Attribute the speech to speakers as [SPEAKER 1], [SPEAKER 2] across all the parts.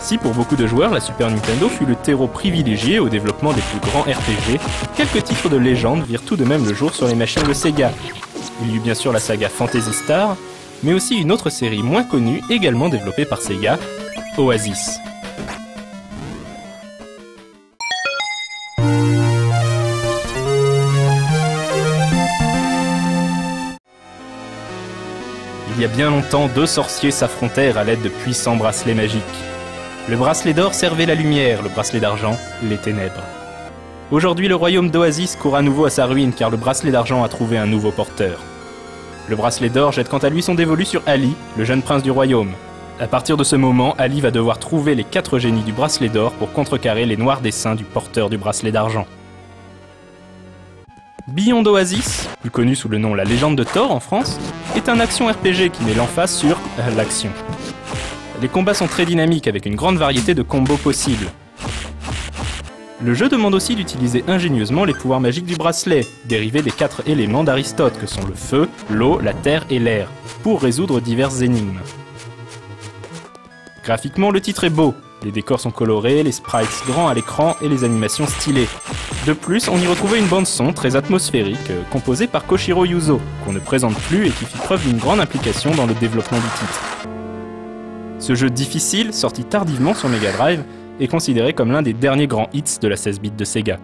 [SPEAKER 1] Si pour beaucoup de joueurs, la Super Nintendo fut le terreau privilégié au développement des plus grands RPG, quelques titres de légende virent tout de même le jour sur les machines de Sega. Il y eut bien sûr la saga Phantasy Star, mais aussi une autre série moins connue, également développée par Sega, Oasis. Il y a bien longtemps, deux sorciers s'affrontèrent à l'aide de puissants bracelets magiques. Le bracelet d'or servait la lumière, le bracelet d'argent, les ténèbres. Aujourd'hui, le royaume d'Oasis court à nouveau à sa ruine car le bracelet d'argent a trouvé un nouveau porteur. Le bracelet d'or jette quant à lui son dévolu sur Ali, le jeune prince du royaume. À partir de ce moment, Ali va devoir trouver les 4 génies du bracelet d'or pour contrecarrer les noirs desseins du porteur du bracelet d'argent. Beyond Oasis, plus connu sous le nom La Légende de Thor en France, est un action RPG qui met l'emphase sur l'action. Les combats sont très dynamiques avec une grande variété de combos possibles. Le jeu demande aussi d'utiliser ingénieusement les pouvoirs magiques du bracelet, dérivés des 4 éléments d'Aristote que sont le feu, l'eau, la terre et l'air, pour résoudre diverses énigmes. Graphiquement, le titre est beau. Les décors sont colorés, les sprites grands à l'écran et les animations stylées. De plus, on y retrouvait une bande-son très atmosphérique, composée par Koshiro Yuzo, qu'on ne présente plus et qui fit preuve d'une grande implication dans le développement du titre. Ce jeu difficile, sorti tardivement sur Mega Drive, est considéré comme l'un des derniers grands hits de la 16 bits de Sega.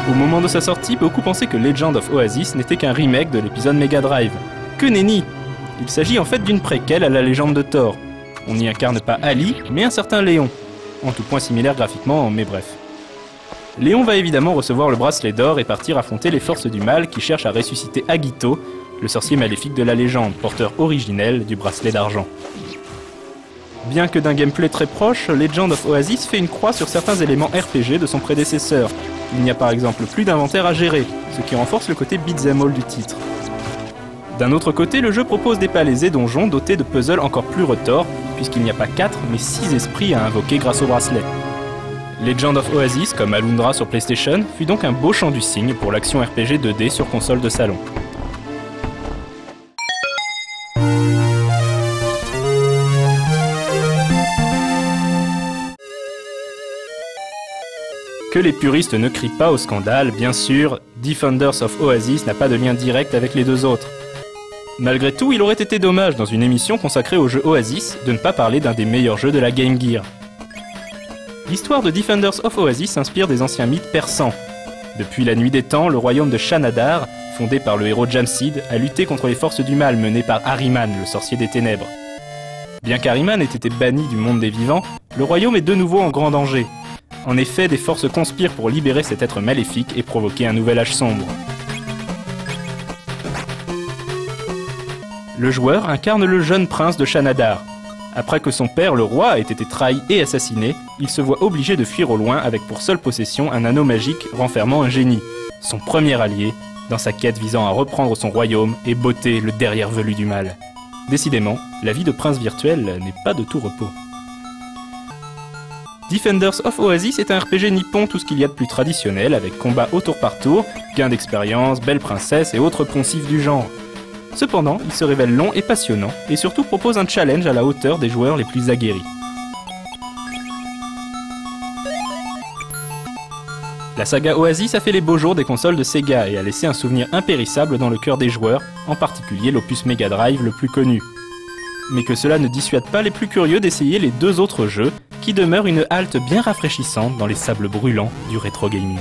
[SPEAKER 1] Au moment de sa sortie, beaucoup pensaient que Legend of Oasis n'était qu'un remake de l'épisode Mega Drive. Que nenni! Il s'agit en fait d'une préquelle à la légende de Thor. On n'y incarne pas Ali, mais un certain Léon. En tout point similaire graphiquement, mais bref. Léon va évidemment recevoir le bracelet d'or et partir affronter les forces du mal qui cherchent à ressusciter Agito, le sorcier maléfique de la légende, porteur originel du bracelet d'argent. Bien que d'un gameplay très proche, Legend of Oasis fait une croix sur certains éléments RPG de son prédécesseur. Il n'y a par exemple plus d'inventaire à gérer, ce qui renforce le côté beat'em all du titre. D'un autre côté, le jeu propose des palais et donjons dotés de puzzles encore plus retors, puisqu'il n'y a pas 4 mais 6 esprits à invoquer grâce au bracelet. Legend of Oasis, comme Alundra sur PlayStation, fut donc un beau champ du cygne pour l'action RPG 2D sur console de salon. Que les puristes ne crient pas au scandale, bien sûr, Defenders of Oasis n'a pas de lien direct avec les deux autres. Malgré tout, il aurait été dommage dans une émission consacrée au jeu Oasis de ne pas parler d'un des meilleurs jeux de la Game Gear. L'histoire de Defenders of Oasis s'inspire des anciens mythes persans. Depuis la nuit des temps, le royaume de Shanadar, fondé par le héros Jamsid, a lutté contre les forces du mal menées par Ahriman, le sorcier des ténèbres. Bien qu'Ahriman ait été banni du monde des vivants, le royaume est de nouveau en grand danger. En effet, des forces conspirent pour libérer cet être maléfique et provoquer un nouvel âge sombre. Le joueur incarne le jeune prince de Shanadar. Après que son père, le roi, ait été trahi et assassiné, il se voit obligé de fuir au loin avec pour seule possession un anneau magique renfermant un génie, son premier allié, dans sa quête visant à reprendre son royaume et botter le derrière velu du mal. Décidément, la vie de prince virtuel n'est pas de tout repos. Defenders of Oasis est un RPG nippon tout ce qu'il y a de plus traditionnel, avec combat au tour par tour, gain d'expérience, belle princesse et autres poncifs du genre. Cependant, il se révèle long et passionnant, et surtout propose un challenge à la hauteur des joueurs les plus aguerris. La saga Oasis a fait les beaux jours des consoles de Sega et a laissé un souvenir impérissable dans le cœur des joueurs, en particulier l'opus Mega Drive le plus connu. Mais que cela ne dissuade pas les plus curieux d'essayer les deux autres jeux, qui demeurent une halte bien rafraîchissante dans les sables brûlants du rétro gaming.